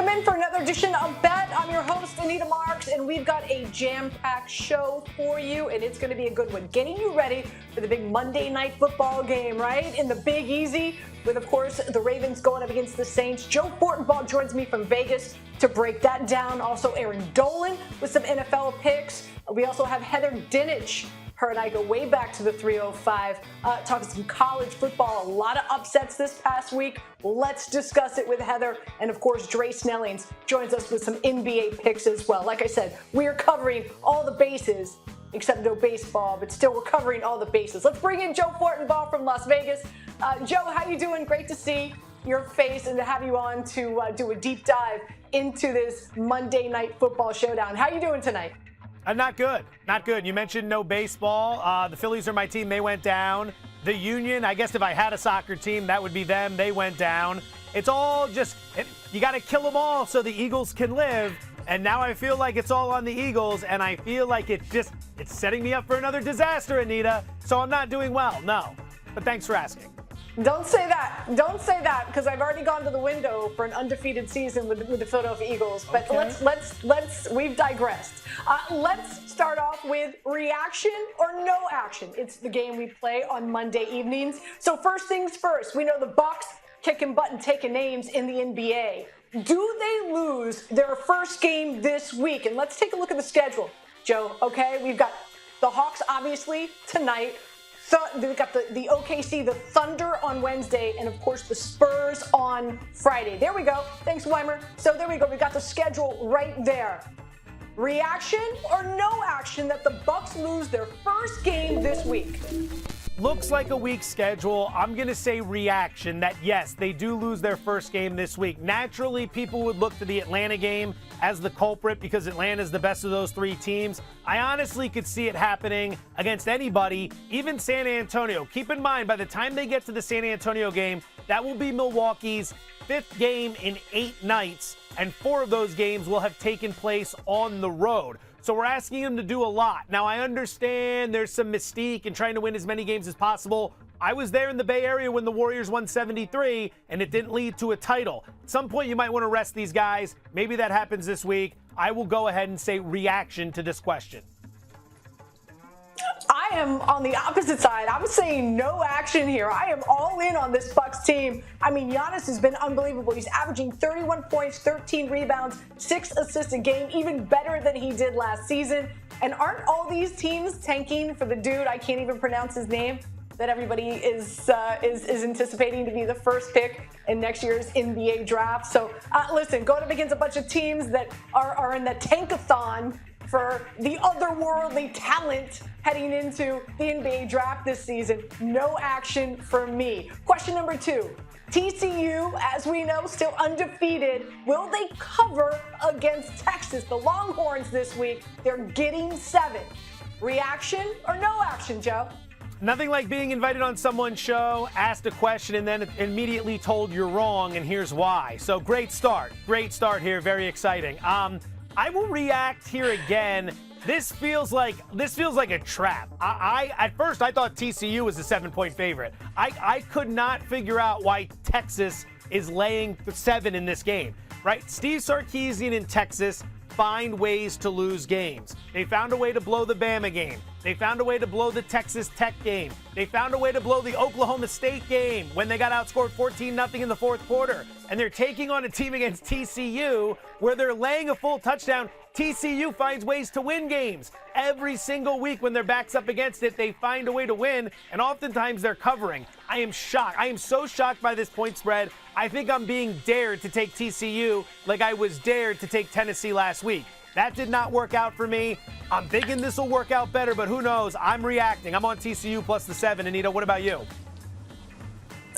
Welcome in for another edition of Bet. I'm your host, Anita Marks, and we've got a jam-packed show for you, and it's going to be a good one. Getting you ready for the big Monday Night Football game, right? In the Big Easy, with, of course, the Ravens going up against the Saints. Joe Fortenbaugh joins me from Vegas to break that down. Also, Erin Dolan with some NFL picks. We also have Heather Dinich. Her and I go way back to the 305, talking some college football. A lot of upsets this past week. Let's discuss it with Heather. And, of course, Andre Snellings joins us with some NBA picks as well. Like I said, we are covering all the bases, except no baseball, but still we're covering all the bases. Let's bring in Joe Fortenbaugh from Las Vegas. Joe, how you doing? Great to see your face and to have you on to do a deep dive into this Monday Night Football showdown. How you doing tonight? Not good. Not good. You mentioned no baseball. The Phillies are my team. They went down. The Union, I guess if I had a soccer team, that would be them. They went down. It's all just, you got to kill them all so the Eagles can live. And now I feel like it's all on the Eagles, and I feel like it's setting me up for another disaster, Anita. So I'm not doing well, no. But thanks for asking. Don't say that. Don't say that, because I've already gone to the window for an undefeated season with the Philadelphia Eagles. But okay. We've digressed. Let's start off with reaction or no action. It's the game we play on Monday evenings. So first things first, we know the Bucks kicking butt and taking names in the NBA. Do they lose their first game this week? And let's take a look at the schedule, Joe. Okay, we've got the Hawks obviously tonight. We've got the OKC, the Thunder on Wednesday, and of course the Spurs on Friday. There we go. Thanks, Weimer. So there we go. We've got the schedule right there. Reaction or no action that the Bucks lose their first game this week? Looks like a weak schedule. I'm going to say reaction that, yes, they do lose their first game this week. Naturally, people would look to the Atlanta game as the culprit because Atlanta is the best of those three teams. I honestly could see it happening against anybody, even San Antonio. Keep in mind, by the time they get to the San Antonio game, that will be Milwaukee's fifth game in 8 nights, and 4 of those games will have taken place on the road. So we're asking them to do a lot. Now, I understand there's some mystique in trying to win as many games as possible. I was there in the Bay Area when the Warriors won 73, and it didn't lead to a title. At some point, you might want to rest these guys. Maybe that happens this week. I will go ahead and say reaction to this question. I am on the opposite side. I'm saying no action here. I am all in on this Bucks team. I mean, Giannis has been unbelievable. He's averaging 31 points, 13 rebounds, 6 assists a game, even better than he did last season. And aren't all these teams tanking for the dude, I can't even pronounce his name, that everybody is anticipating to be the first pick in next year's NBA draft? So listen, going up against a bunch of teams that are in the tankathon for the otherworldly talent heading into the NBA draft this season. No action for me. Question number 2. TCU, as we know, still undefeated. Will they cover against Texas? The Longhorns this week, they're getting 7. Reaction or no action, Joe? Nothing like being invited on someone's show, asked a question, and then immediately told you're wrong, and here's why. So great start. Great start here. Very exciting. I will react here again. This feels like a trap. At first I thought TCU was a 7-point favorite. I could not figure out why Texas is laying 7 in this game, right? Steve Sarkisian in Texas find ways to lose games. They found a way to blow the Bama game. They found a way to blow the Texas Tech game. They found a way to blow the Oklahoma State game when they got outscored 14-0 in the fourth quarter. And they're taking on a team against TCU where they're laying a full touchdown. TCU finds ways to win games. Every single week when their back's up against it, they find a way to win, and oftentimes they're covering. I am shocked. I am so shocked by this point spread. I think I'm being dared to take TCU like I was dared to take Tennessee last week. That did not work out for me. I'm thinking this will work out better, but who knows? I'm reacting. I'm on TCU plus the 7. Anita, what about you?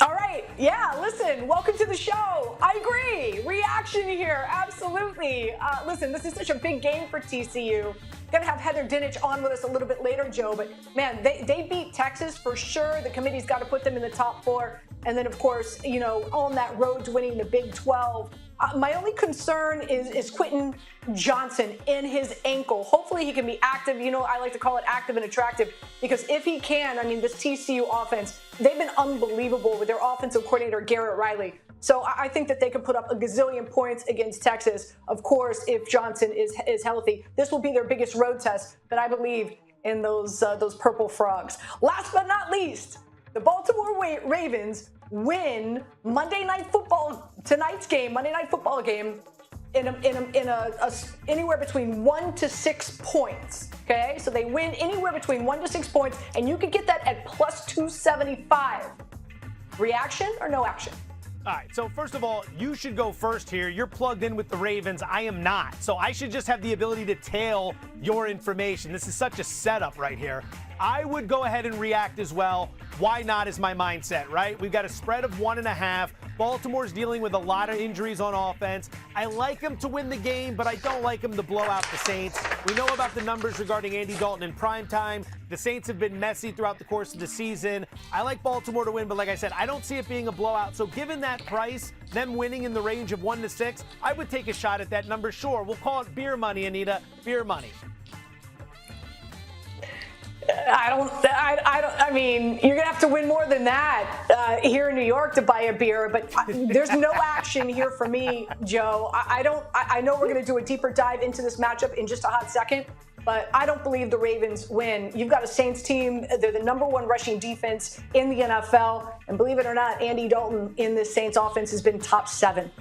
All right. Yeah, listen, welcome to the show. I agree. Reaction here. Absolutely. Listen, this is such a big game for TCU. Going to have Heather Dinich on with us a little bit later, Joe. But, man, they beat Texas for sure. The committee's got to put them in the top 4. And then, of course, you know, on that road to winning the Big 12. My only concern is Quentin Johnson in his ankle. Hopefully he can be active. You know, I like to call it active and attractive because if he can, I mean, this TCU offense, they've been unbelievable with their offensive coordinator, Garrett Riley. So I think that they can put up a gazillion points against Texas. Of course, if Johnson is healthy, this will be their biggest road test. But I believe in those purple frogs. Last but not least, the Baltimore Ravens win Monday Night Football game in anywhere between 1 to 6 points. Okay, so they win anywhere between 1 to 6 points, and you could get that at plus 275. Reaction or no action? All right, so first of all, you should go first here. You're plugged in with the Ravens. I am not. So I should just have the ability to tail your information. This is such a setup right here. I would go ahead and react as well. Why not is my mindset, right? We've got a spread of 1.5. Baltimore's dealing with a lot of injuries on offense. I like them to win the game, but I don't like them to blow out the Saints. We know about the numbers regarding Andy Dalton in primetime. The Saints have been messy throughout the course of the season. I like Baltimore to win, but like I said, I don't see it being a blowout. So given that price, them winning in the range of 1 to 6, I would take a shot at that number. Sure, we'll call it beer money, Anita. Beer money. I mean, you're gonna have to win more than that here in New York to buy a beer. But there's no action here for me, Joe. I know we're gonna do a deeper dive into this matchup in just a hot second, but I don't believe the Ravens win. You've got a Saints team. They're the #1 rushing defense in the NFL, and believe it or not, Andy Dalton in this Saints offense has been top 7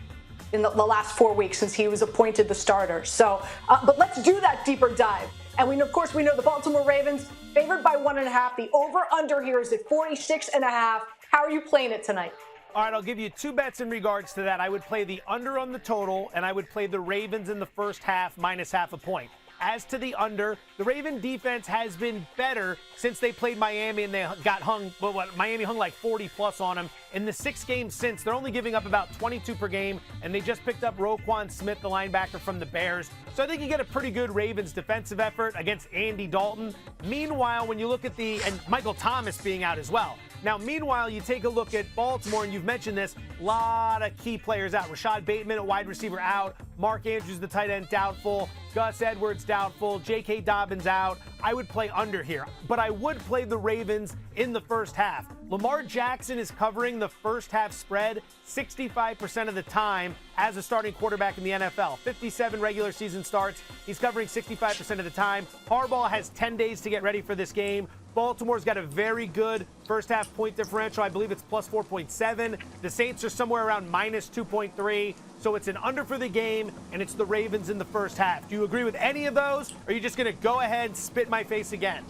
in the last 4 weeks since he was appointed the starter. So, but let's do that deeper dive. And we know the Baltimore Ravens favored by 1.5. The over/under here is at 46.5. How are you playing it tonight? All right, I'll give you 2 bets in regards to that. I would play the under on the total, and I would play the Ravens in the first half minus half a point. As to the under, the Raven defense has been better since they played Miami and they got hung. Miami hung like 40 plus on them. In the 6 games since, they're only giving up about 22 per game, and they just picked up Roquan Smith, the linebacker from the Bears. So I think you get a pretty good Ravens defensive effort against Andy Dalton. Meanwhile, when you look at and Michael Thomas being out as well. Now, meanwhile, you take a look at Baltimore, and you've mentioned this, a lot of key players out. Rashad Bateman, a wide receiver, out. Mark Andrews, the tight end, doubtful. Gus Edwards, doubtful. J.K. Dobbins, out. I would play under here, but I would play the Ravens in the first half. Lamar Jackson is covering the first half spread 65% of the time as a starting quarterback in the NFL. 57 regular season starts. He's covering 65% of the time. Harbaugh has 10 days to get ready for this game. Baltimore's got a very good first half point differential. I believe it's plus 4.7. The Saints are somewhere around minus 2.3. So it's an under for the game, and it's the Ravens in the first half. Do you agree with any of those, or are you just going to go ahead and spit in my face again?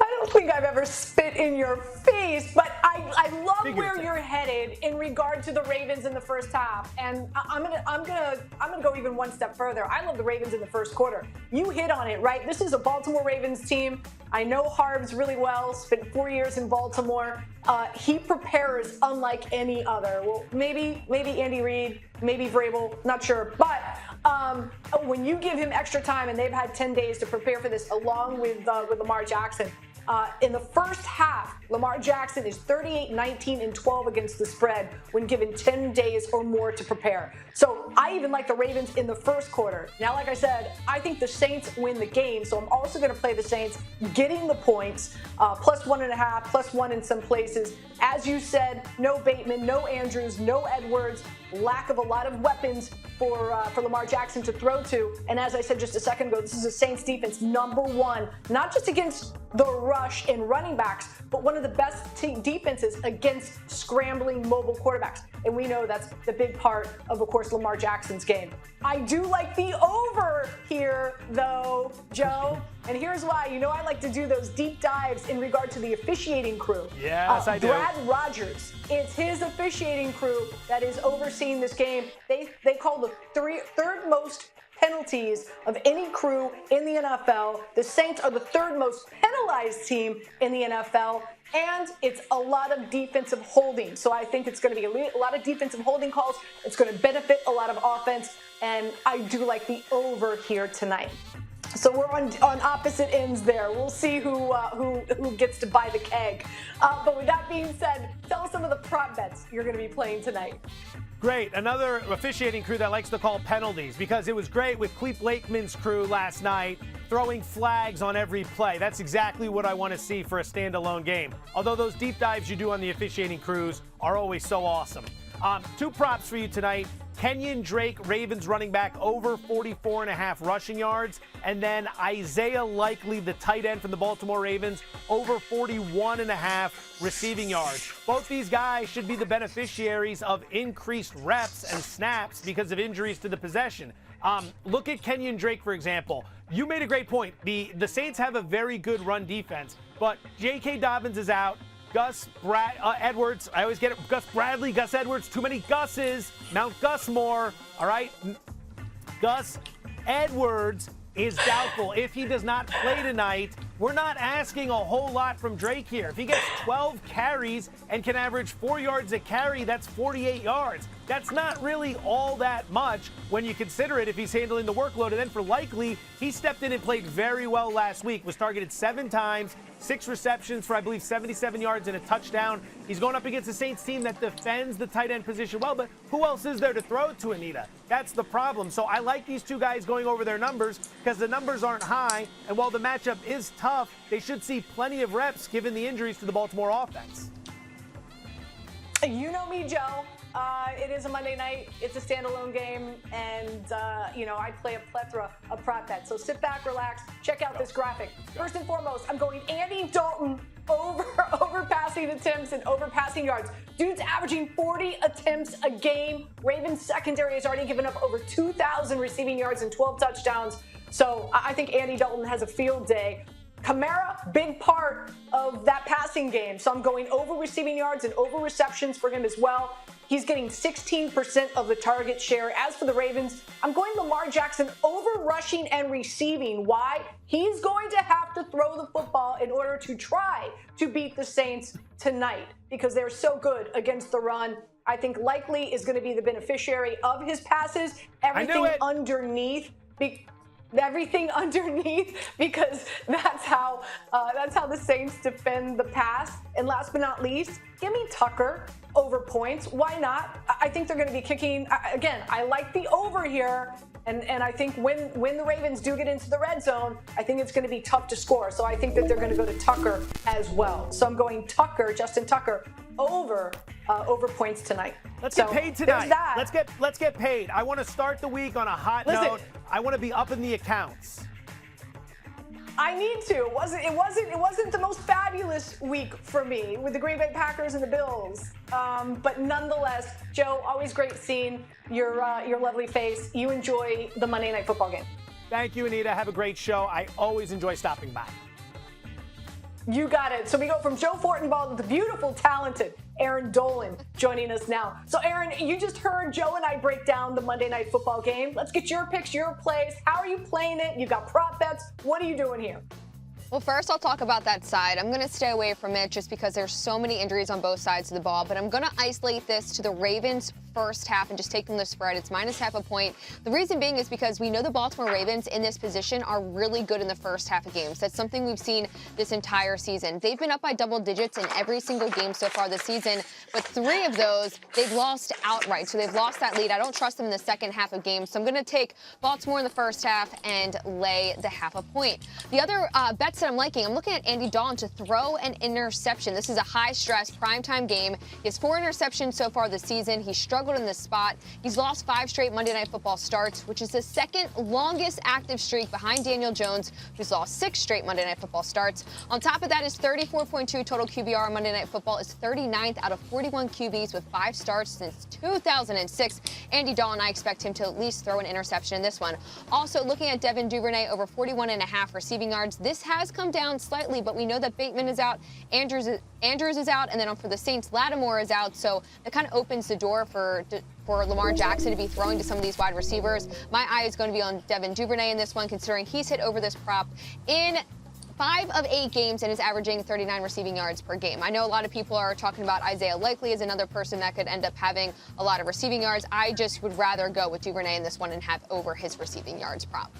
I don't think I've ever spit in your face, but I love where you're headed in regard to the Ravens in the first half, and I'm gonna go even one step further. I love the Ravens in the first quarter. You hit on it, right? This is a Baltimore Ravens team. I know Harbs really well. Spent 4 years in Baltimore. He prepares unlike any other. Well, maybe Andy Reid, maybe Vrabel, not sure, but when you give him extra time, and they've had 10 days to prepare for this, along with Lamar Jackson. In the first half, Lamar Jackson is 38, 19, and 12 against the spread when given 10 days or more to prepare. So I even like the Ravens in the first quarter. Now, like I said, I think the Saints win the game, so I'm also going to play the Saints getting the points, plus 1.5, plus 1 in some places. As you said, no Bateman, no Andrews, no Edwards, lack of a lot of weapons for Lamar Jackson to throw to. And as I said just a second ago, this is a Saints defense #1, not just against the rush and running backs, but one of the best defenses against scrambling mobile quarterbacks. And we know that's the big part of course, Lamar Jackson's game. I do like the over here, though, Joe. And here's why. You know I like to do those deep dives in regard to the officiating crew. Yes, I do. Brad Rogers. It's his officiating crew that is overseeing this game. They call the third most penalties of any crew in the NFL. The Saints are the 3rd most penalized team in the NFL, and it's a lot of defensive holding. So I think it's going to be a lot of defensive holding calls. It's going to benefit a lot of offense, and I do like the over here tonight. So we're on opposite ends there. We'll see who gets to buy the keg. But with that being said, tell us some of the prop bets you're going to be playing tonight. Great. Another officiating crew that likes to call penalties, because it was great with Cleve Lakeman's crew last night. throwing flags on every play. That's exactly what I want to see for a standalone game. Although those deep dives you do on the officiating crews are always so awesome. 2 props for you tonight. Kenyon Drake, Ravens running back, over 44.5 rushing yards. And then Isaiah Likely, the tight end from the Baltimore Ravens, over 41.5 receiving yards. Both these guys should be the beneficiaries of increased reps and snaps because of injuries to the possession. Look at Kenyon Drake, for example. You made a great point. The Saints have a very good run defense, but J.K. Dobbins is out. Edwards, I always get it. Gus Bradley, Gus Edwards, too many Gus's. Mount Gusmore, all right? Gus Edwards is doubtful. If he does not play tonight, we're not asking a whole lot from Drake here. If he gets 12 carries and can average 4 yards a carry, that's 48 yards. That's not really all that much when you consider it if he's handling the workload. And then for Likely, he stepped in and played very well last week, was targeted 7 times, 6 receptions for, I believe, 77 yards and a touchdown. He's going up against the Saints team that defends the tight end position well, but who else is there to throw to, Anita? That's the problem. So I like these 2 guys going over their numbers because the numbers aren't high, and while the matchup is tough, they should see plenty of reps given the injuries to the Baltimore offense. You know me, Joe. It is a Monday night. It's a standalone game, and I play a plethora of prop bets. So sit back, relax, check out this graphic. First and foremost, I'm going Andy Dalton over passing attempts and over passing yards. Dude's averaging 40 attempts a game. Ravens secondary has already given up over 2,000 receiving yards and 12 touchdowns. So I think Andy Dalton has a field day. Kamara, big part of that passing game. So I'm going over receiving yards and over receptions for him as well. He's getting 16% of the target share. As for the Ravens, I'm going Lamar Jackson over rushing and receiving. Why? He's going to have to throw the football in order to try to beat the Saints tonight because they're so good against the run. I think Likely is going to be the beneficiary of his passes. Everything underneath because that's how the Saints defend the pass. And last but not least, give me Tucker over points. Why not? I think they're going to be kicking. Again, I like the over here. And I think when the Ravens do get into the red zone, I think it's going to be tough to score. So I think that they're going to go to Tucker as well. So I'm going Justin Tucker, over points tonight. Let's get paid tonight. Let's get paid. I want to start the week on a hot note. I want to be up in the accounts. I need to. It wasn't the most fabulous week for me with the Green Bay Packers and the Bills. But nonetheless, Joe, always great seeing your lovely face. You enjoy the Monday Night Football game. Thank you, Anita. Have a great show. I always enjoy stopping by. You got it. So we go from Joe Fortenbaugh to the beautiful, talented Erin Dolan joining us now. So, Erin, you just heard Joe and I break down the Monday Night Football game. Let's get your picks, your plays. How are you playing it? You've got prop bets. What are you doing here? Well, first I'll talk about that side. I'm going to stay away from it just because there's so many injuries on both sides of the ball, but I'm going to isolate this to the Ravens first half and just take them the spread. It's -0.5 point. The reason being is because we know the Baltimore Ravens in this position are really good in the first half of games. That's something we've seen this entire season. They've been up by double digits in every single game so far this season, but 3 of those they've lost outright. So they've lost that lead. I don't trust them in the second half of games. So I'm going to take Baltimore in the first half and lay the 0.5 point. The other bets that I'm liking, I'm looking at Andy Dalton to throw an interception. This is a high-stress primetime game. He has 4 interceptions so far this season. He struggled in this spot. He's lost 5 straight Monday Night Football starts, which is the second longest active streak behind Daniel Jones, who's lost 6 straight Monday Night Football starts. On top of that, his 34.2 total QBR on Monday Night Football is 39th out of 41 QBs with 5 starts since 2006. Andy Dalton, I expect him to at least throw an interception in this one. Also, looking at Devin Duvernay, over 41.5 receiving yards. This has come down slightly, but we know that Bateman is out, Andrews is out, and then for the Saints, Lattimore is out, so that kind of opens the door for Lamar Jackson to be throwing to some of these wide receivers. My eye is going to be on Devin Duvernay in this one, considering he's hit over this prop in 5 of 8 games and is averaging 39 receiving yards per game. I know a lot of people are talking about Isaiah Likely as another person that could end up having a lot of receiving yards. I just would rather go with Duvernay in this one and have over his receiving yards prop.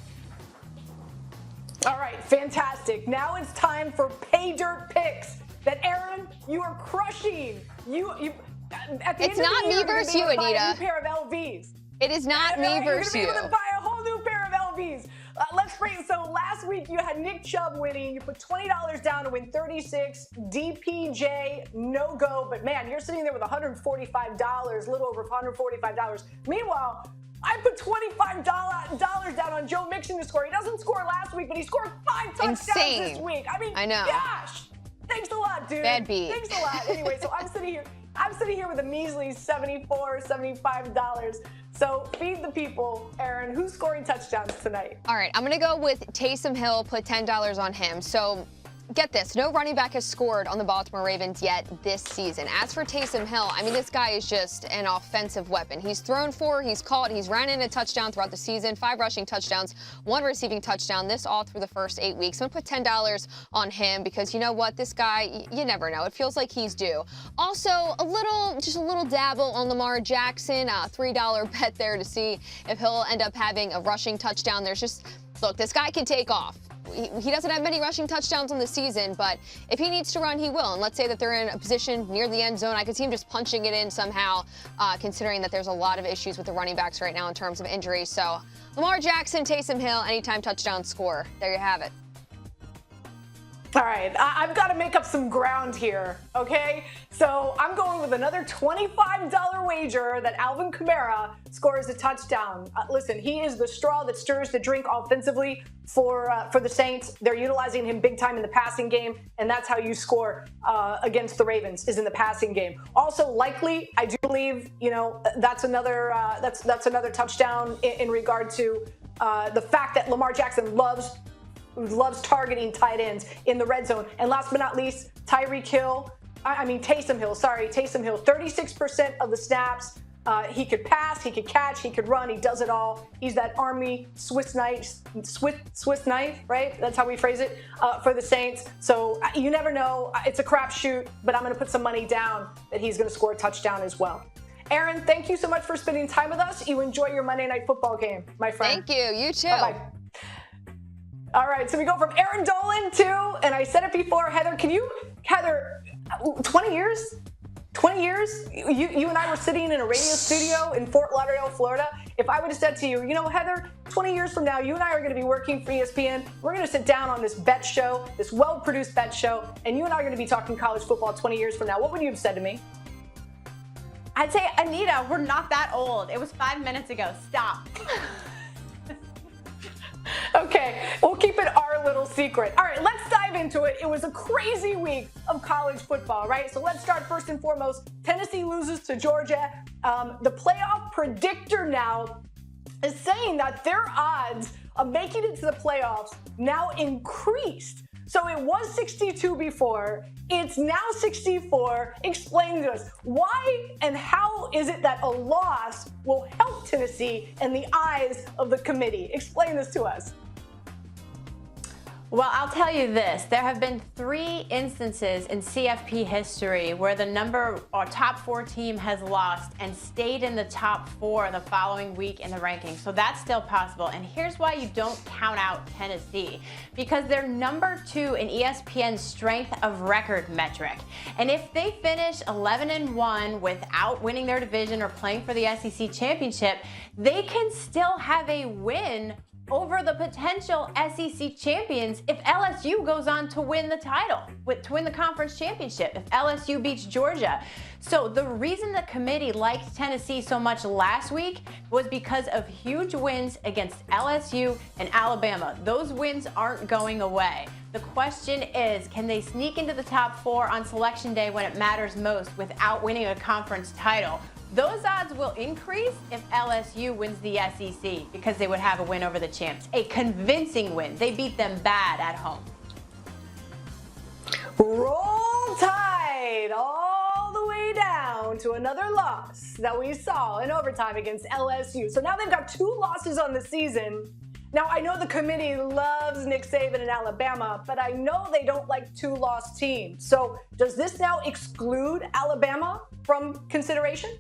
All right, fantastic. Now it's time for Paydirt picks that, Erin, you are crushing. At the it's end not of the year, me versus you, Anita. Anita. Buy a new pair of LVs. It is not me versus you. You're going to be able to buy a whole new pair of LVs. Let's bring it. So last week you had Nick Chubb winning. You put $20 down to win 36. DPJ, no go. But man, you're sitting there with $145, a little over $145. Meanwhile, I put $25 down on Joe Mixon to score. He doesn't score last week, but he scored 5 touchdowns this week. I mean, I know. Gosh, thanks a lot, dude. Bad beat. Thanks a lot. Anyway, so I'm sitting here with a measly $75. So feed the people, Erin. Who's scoring touchdowns tonight? All right, I'm going to go with Taysom Hill, put $10 on him. So get this, no running back has scored on the Baltimore Ravens yet this season. As for Taysom Hill, I mean, this guy is just an offensive weapon. He's thrown for, he's caught, he's ran in a touchdown throughout the season, 5 rushing touchdowns, 1 receiving touchdown, this all through the first 8 weeks. I'm going to put $10 on him because you know what? This guy, you never know. It feels like he's due. Also, just a little dabble on Lamar Jackson, a $3 bet there to see if he'll end up having a rushing touchdown. Look, this guy can take off. He doesn't have many rushing touchdowns on the season, but if he needs to run, he will. And let's say that they're in a position near the end zone. I could see him just punching it in somehow, considering that there's a lot of issues with the running backs right now in terms of injuries. So Lamar Jackson, Taysom Hill, anytime touchdown score. There you have it. All right, I've got to make up some ground here, okay? So I'm going with another $25 wager that Alvin Kamara scores a touchdown. Listen, he is the straw that stirs the drink offensively for the Saints. They're utilizing him big time in the passing game, and that's how you score against the Ravens, is in the passing game. Also, likely, I do believe, that's another touchdown in regard to the fact that Lamar Jackson loves targeting tight ends in the red zone. And last but not least, Taysom Hill, 36% of the snaps. He could pass, he could catch, he could run, he does it all. He's that Army Swiss knife, right? That's how we phrase it for the Saints. So you never know. It's a crapshoot, but I'm going to put some money down that he's going to score a touchdown as well. Erin, thank you so much for spending time with us. You enjoy your Monday Night Football game, my friend. Thank you. You too. Bye-bye. All right, so we go from Erin Dolan to, and I said it before, Heather, 20 years? 20 years? You and I were sitting in a radio studio in Fort Lauderdale, Florida. If I would have said to you, Heather, 20 years from now, you and I are going to be working for ESPN. We're going to sit down on this bet show, this well-produced bet show, and you and I are going to be talking college football 20 years from now. What would you have said to me? I'd say, Anita, we're not that old. It was 5 minutes ago. Stop. Okay, we'll keep it our little secret. All right, let's dive into it. It was a crazy week of college football, right? So let's start first and foremost. Tennessee loses to Georgia. The playoff predictor now is saying that their odds of making it to the playoffs now increased. So it was 62 before. It's now 64. Explain to us why and how is it that a loss will help Tennessee in the eyes of the committee? Explain this to us. Well, I'll tell you this. There have been 3 instances in CFP history where the top 4 team has lost and stayed in the top 4 the following week in the rankings. So that's still possible. And here's why you don't count out Tennessee. Because they're number 2 in ESPN's strength of record metric. And if they finish 11-1 without winning their division or playing for the SEC championship, they can still have a win over the potential SEC champions if LSU goes on to win the title, to win the conference championship, if LSU beats Georgia. So the reason the committee liked Tennessee so much last week was because of huge wins against LSU and Alabama. Those wins aren't going away. The question is, can they sneak into the top 4 on selection day when it matters most without winning a conference title? Those odds will increase if LSU wins the SEC because they would have a win over the champs. A convincing win. They beat them bad at home. Roll Tide all the way down to another loss that we saw in overtime against LSU. So now they've got 2 losses on the season. Now, I know the committee loves Nick Saban and Alabama, but I know they don't like 2-loss teams. So does this now exclude Alabama from consideration?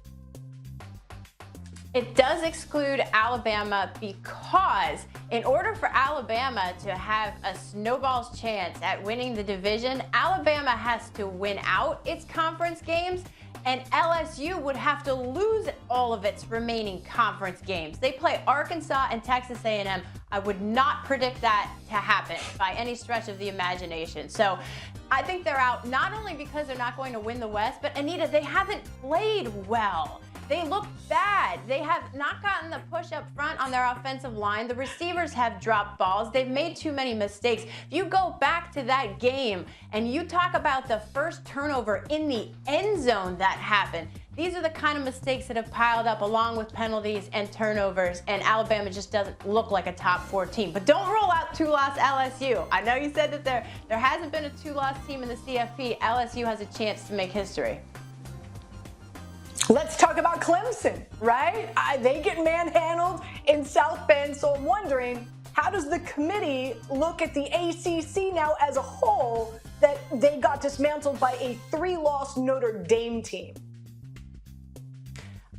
It does exclude Alabama because in order for Alabama to have a snowball's chance at winning the division, Alabama has to win out its conference games, and LSU would have to lose all of its remaining conference games. They play Arkansas and Texas A&M I would not predict that to happen by any stretch of the imagination. So I think they're out not only because they're not going to win the West, but Anita, they haven't played well. They look bad. They have not gotten the push up front on their offensive line. The receivers have dropped balls. They've made too many mistakes. If you go back to that game and you talk about the first turnover in the end zone that happened, these are the kind of mistakes that have piled up along with penalties and turnovers, and Alabama just doesn't look like a top 4 team. But don't rule out 2-loss LSU. I know you said that there hasn't been a 2-loss team in the CFP. LSU has a chance to make history. Let's talk about Clemson, right? They get manhandled in South Bend, so I'm wondering, how does the committee look at the ACC now as a whole that they got dismantled by a 3-loss Notre Dame team?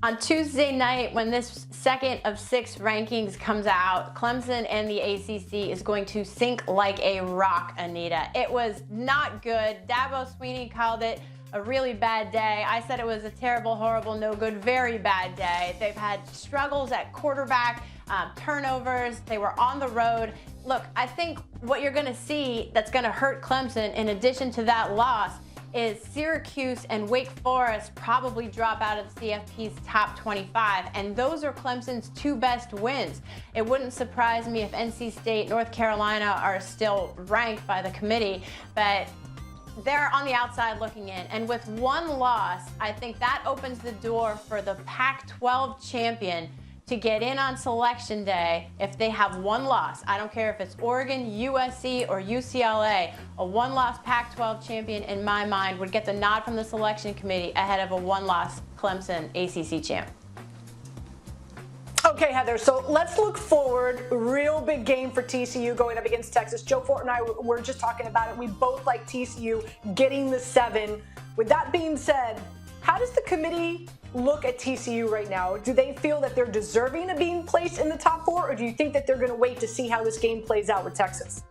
On Tuesday night, when this second of 6 rankings comes out, Clemson and the ACC is going to sink like a rock, Anita. It was not good. Dabo Sweeney called it a really bad day. I said it was a terrible, horrible, no good, very bad day. They've had struggles at quarterback, turnovers. They were on the road. Look, I think what you're going to see that's going to hurt Clemson, in addition to that loss, is Syracuse and Wake Forest probably drop out of the CFP's top 25, and those are Clemson's 2 best wins. It wouldn't surprise me if NC State, North Carolina are still ranked by the committee, but they're on the outside looking in. And with 1 loss, I think that opens the door for the Pac-12 champion to get in on selection day if they have 1 loss. I don't care if it's Oregon, USC, or UCLA. A 1-loss Pac-12 champion, in my mind, would get the nod from the selection committee ahead of a 1-loss Clemson ACC champ. Okay, Heather, so let's look forward. Real big game for TCU going up against Texas. Joe Fort and I were just talking about it. We both like TCU getting the 7. With that being said, how does the committee look at TCU right now? Do they feel that they're deserving of being placed in the top 4, or do you think that they're going to wait to see how this game plays out with Texas?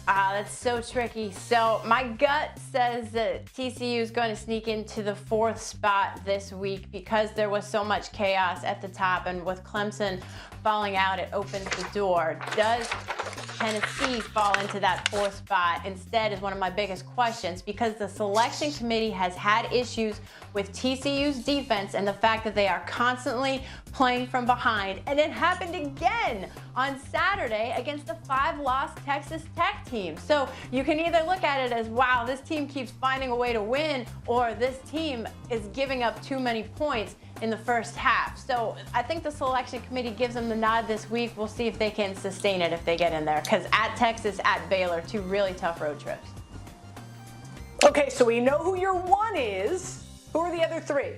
That's so tricky. So my gut says that TCU is going to sneak into the 4th spot this week because there was so much chaos at the top, and with Clemson falling out, it opens the door. Does Tennessee fall into that 4th spot instead is one of my biggest questions, because the selection committee has had issues with TCU's defense and the fact that they are constantly playing from behind. And it happened again on Saturday against the 5-loss Texas Tech team. So you can either look at it as, wow, this team keeps finding a way to win, or this team is giving up too many points in the first half. So I think the selection committee gives them the nod this week. We'll see if they can sustain it if they get in there, because at Texas, at Baylor, 2 really tough road trips. Okay, so we know who your 1 is. Who are the other 3?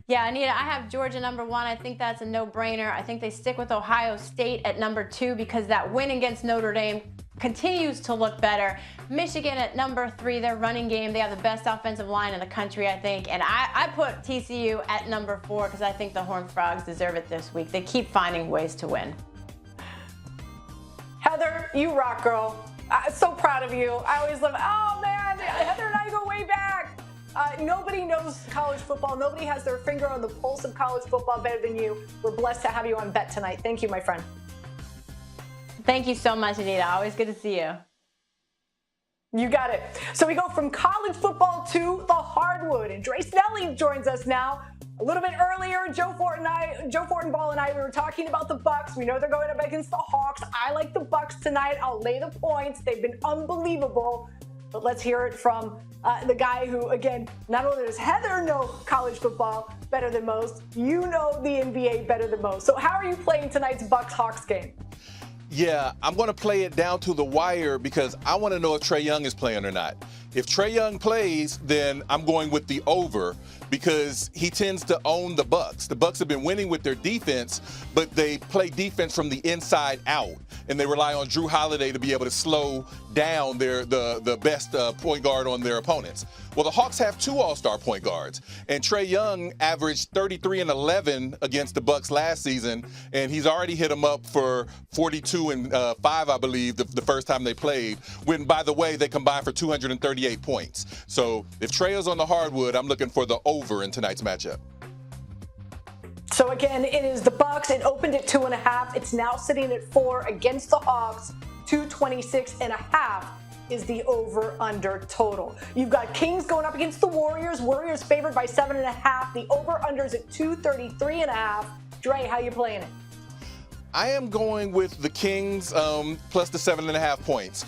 Yeah, Anita, I have Georgia number 1. I think that's a no-brainer. I think they stick with Ohio State at number 2 because that win against Notre Dame continues to look better. Michigan at number 3, their running game. They have the best offensive line in the country, I think. And I put TCU at number 4 because I think the Horned Frogs deserve it this week. They keep finding ways to win. Heather, you rock, girl. So proud of you. I always love, oh man, Heather and I go way back. Nobody knows college football. Nobody has their finger on the pulse of college football better than you. We're blessed to have you on Bet tonight. Thank you, my friend. Thank you so much, Anita. Always good to see you. You got it. So we go from college football to the hardwood. And Andre Snellings joins us now. A little bit earlier, Joe Fortenbaugh and I, we were talking about the Bucks. We know they're going up against the Hawks. I like the Bucks tonight. I'll lay the points. They've been unbelievable. But let's hear it from the guy who, again, not only does Heather know college football better than most, you know the NBA better than most. So how are you playing tonight's Bucks-Hawks game? Yeah, I'm going to play it down to the wire because I want to know if Trae Young is playing or not. If Trae Young plays, then I'm going with the over because he tends to own the Bucks. The Bucks have been winning with their defense, but they play defense from the inside out, and they rely on Drew Holiday to be able to slow down the best point guard on their opponents. Well, the Hawks have 2 all-star point guards, and Trae Young averaged 33 and 11 against the Bucks last season, and he's already hit them up for 42 and 5, I believe, the first time they played, when, by the way, they combined for 238 points. So if Trae is on the hardwood, I'm looking for the over in tonight's matchup. So again, it is the Bucks. It opened at 2.5. It's now sitting at 4 against the Hawks. 226.5 is the over-under total. You've got Kings going up against the Warriors. Warriors favored by 7.5. The over-under is at 233.5. Dre, how you playing it? I am going with the Kings plus the 7.5 points.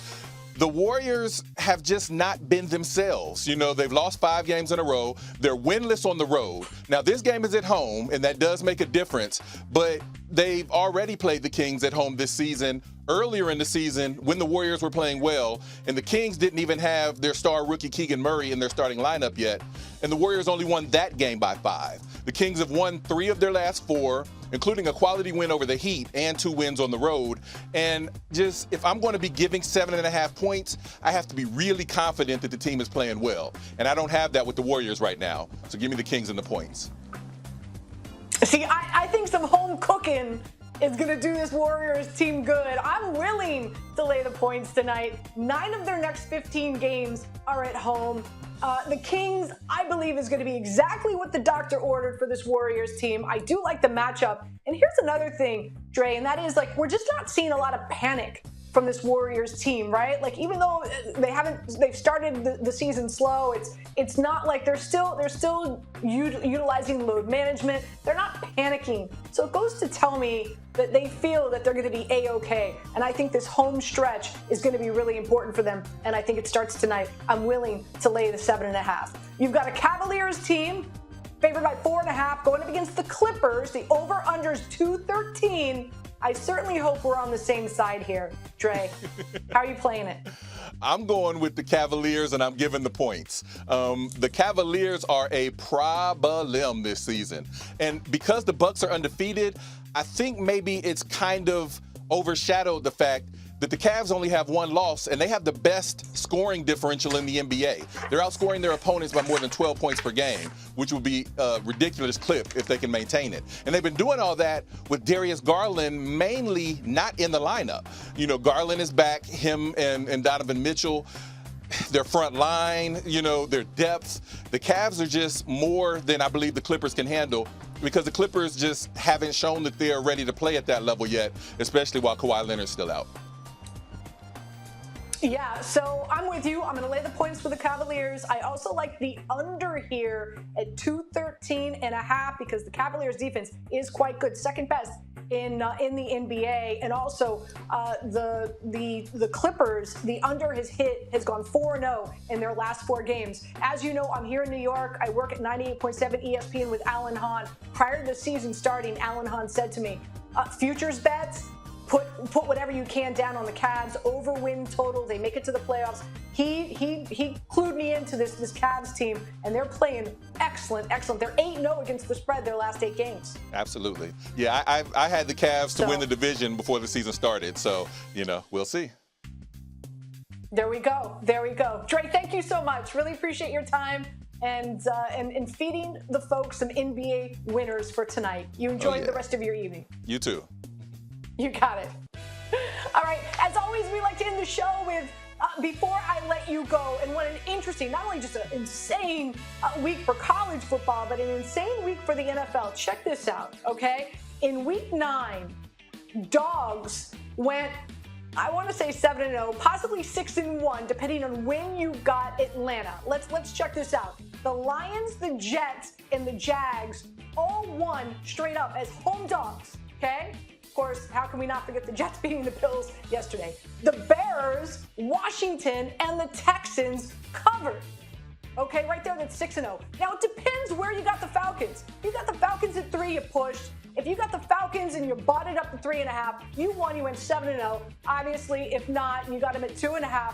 The Warriors have just not been themselves. You know, they've lost 5 games in a row. They're winless on the road. Now, this game is at home, and that does make a difference, but they've already played the Kings at home this season, earlier in the season when the Warriors were playing well, and the Kings didn't even have their star rookie Keegan Murray in their starting lineup yet, and the Warriors only won that game by 5. The Kings have won 3 of their last 4, including a quality win over the Heat and 2 wins on the road. And just, if I'm going to be giving 7.5 points, I have to be really confident that the team is playing well. And I don't have that with the Warriors right now. So give me the Kings and the points. See, I think some home cooking is going to do this Warriors team good. I'm willing to lay the points tonight. 9 of their next 15 games are at home. The Kings, I believe, is going to be exactly what the doctor ordered for this Warriors team. I do like the matchup. And here's another thing, Dre, and that is, like, we're just not seeing a lot of panic from this Warriors team, right? Like, even though they've started the season slow, it's not like they're still utilizing load management. They're not panicking. So it goes to tell me that they feel that they're going to be A-okay. And I think this home stretch is going to be really important for them. And I think it starts tonight. I'm willing to lay the 7.5. You've got a Cavaliers team favored by 4.5 going up against the Clippers. The over-under is 213. I certainly hope we're on the same side here. Dre, how are you playing it? I'm going with the Cavaliers, and I'm giving the points. The Cavaliers are a problem this season. And because the Bucks are undefeated, I think maybe it's kind of overshadowed the fact that the Cavs only have 1 loss, and they have the best scoring differential in the NBA. They're outscoring their opponents by more than 12 points per game, which would be a ridiculous clip if they can maintain it. And they've been doing all that with Darius Garland mainly not in the lineup. You know, Garland is back, him and Donovan Mitchell. Their front line, you know, their depth. The Cavs are just more than I believe the Clippers can handle, because the Clippers just haven't shown that they're ready to play at that level yet, especially while Kawhi Leonard's still out. Yeah, so I'm with you. I'm going to lay the points for the Cavaliers. I also like the under here at 213.5 because the Cavaliers defense is quite good, second best in the NBA, and also the Clippers, the under has gone 4-0 in their last 4 games. As you know, I'm here in New York. I work at 98.7 ESPN with Alan Hahn. Prior to the season starting, Alan Hahn said to me, futures bets, put whatever you can down on the Cavs, over win total. They make it to the playoffs. He clued me into this Cavs team, and they're playing excellent. They're 8-0 against the spread their last 8 games. Absolutely. Yeah, I had the Cavs to win the division before the season started, so, you know, we'll see. There we go. Dre, thank you so much. Really appreciate your time and feeding the folks some NBA winners for tonight. You enjoy the rest of your evening. You too. You got it. All right. As always, we like to end the show with, before I let you go, and what an interesting, not only just an insane week for college football, but an insane week for the NFL. Check this out, okay? In week 9, dogs went, I want to say 7-0, possibly 6-1, depending on when you got Atlanta. Let's check this out. The Lions, the Jets, and the Jags all won straight up as home dogs, okay? Of course, how can we not forget the Jets beating the Bills yesterday? The Bears, Washington, and the Texans covered. Okay, right there, that's 6-0. Now, it depends where you got the Falcons. If you got the Falcons at 3, you pushed. If you got the Falcons and you bought it up to 3.5, you won, you went 7-0. Obviously, if not, you got them at 2.5,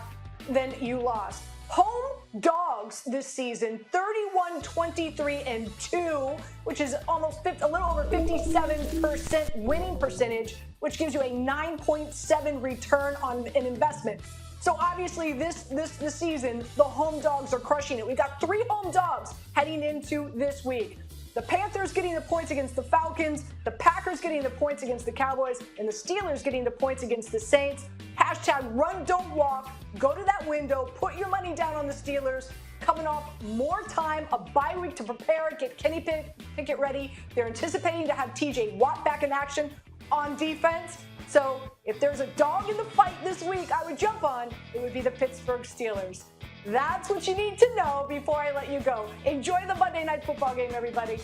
then you lost. Home dogs this season, 31-23-2, which is almost a little over 57% winning percentage, which gives you a 9.7 return on an investment. So obviously this season, the home dogs are crushing it. We've got 3 home dogs heading into this week. The Panthers getting the points against the Falcons, the Packers getting the points against the Cowboys, and the Steelers getting the points against the Saints. # run, don't walk. Go to that window, put your money down on the Steelers, coming off more time, a bye week to prepare, get Kenny Pickett ready. They're anticipating to have TJ Watt back in action on defense. So if there's a dog in the fight this week I would jump on, it would be the Pittsburgh Steelers. That's what you need to know before I let you go. Enjoy the Monday Night Football game, everybody.